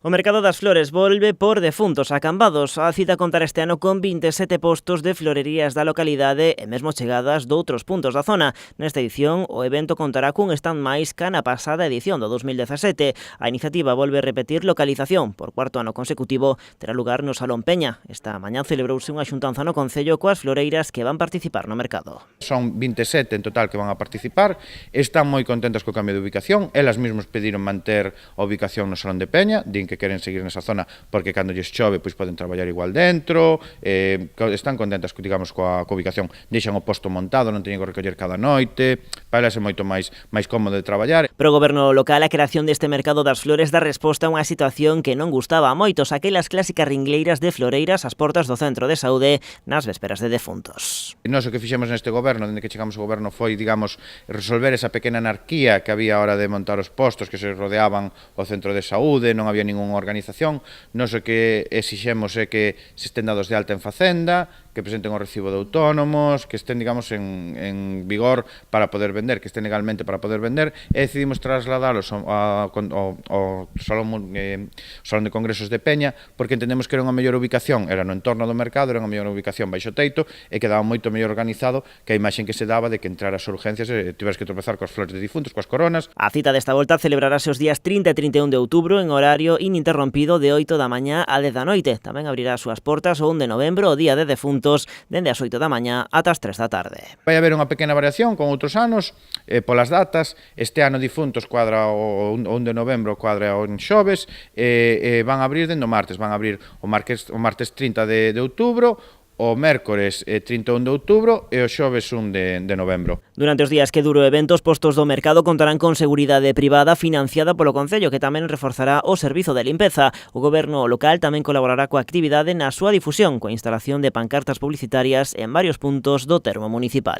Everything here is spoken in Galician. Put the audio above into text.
O mercado das flores volve por defuntos acambados. A cita contará este ano con 27 postos de florerías da localidade e mesmo chegadas doutros puntos da zona. Nesta edición, o evento contará cun stand máis ca na pasada edición do 2017. A iniciativa volve a repetir localización. Por cuarto ano consecutivo terá lugar no Salón Peña. Esta mañá celebrouse unha xuntanza no Concello coas floreiras que van participar no mercado. Son 27 en total que van a participar. Están moi contentas co cambio de ubicación. Elas mesmos pediron manter a ubicación no Salón de Peña. Din que queren seguir nesa zona porque cando lles chove pois poden traballar igual dentro, están contentas, digamos, coa ubicación, deixan o posto montado, non teñen que recoller cada noite, para elas é moito máis cómodo de traballar. Pero o goberno local, a creación deste mercado das flores dá resposta a unha situación que non gustaba a moitos, aquelas clásicas ringleiras de floreiras ás portas do centro de saúde nas vésperas de defuntos. Nós o que fixemos neste goberno, dende que chegamos ao goberno, foi, digamos, resolver esa pequena anarquía que había a hora de montar os postos que se rodeaban o centro de saúde, non había ningún organización. Nós o que exixemos é que se estén dados de alta en Facenda, que presenten o recibo de autónomos, que estén, digamos, en vigor para poder vender, que estén legalmente para poder vender, e decidimos trasladalos ao Salón de Congresos de Peña, porque entendemos que era unha mellor ubicación, era no entorno do mercado, era unha mellor ubicación baixo teito, e quedaba moito mellor organizado que a imaxen que se daba de que entrar as urgencias e tiveras que tropezar coas flores de difuntos, coas coronas. A cita desta volta celebrarase os días 30 e 31 de outubro en horario ininterrompido de 8 da mañá a 10 da noite. Tamén abrirá as súas portas o 1 de novembro, o día de defuntos, dende as 8 da mañá ata as 3 da tarde. Vai haber unha pequena variación con outros anos polas datas. Este ano difuntos cuadra o 1 de novembro, cuadra o xoves, van a abrir dende o martes, van a abrir o martes 30 de outubro, o mércores 31 de outubro e o xoves 1 de novembro. Durante os días que dure o evento, os postos do mercado contarán con seguridade privada financiada polo Concello, que tamén reforzará o servizo de limpeza. O goberno local tamén colaborará coa actividade na súa difusión, coa instalación de pancartas publicitarias en varios puntos do termo municipal.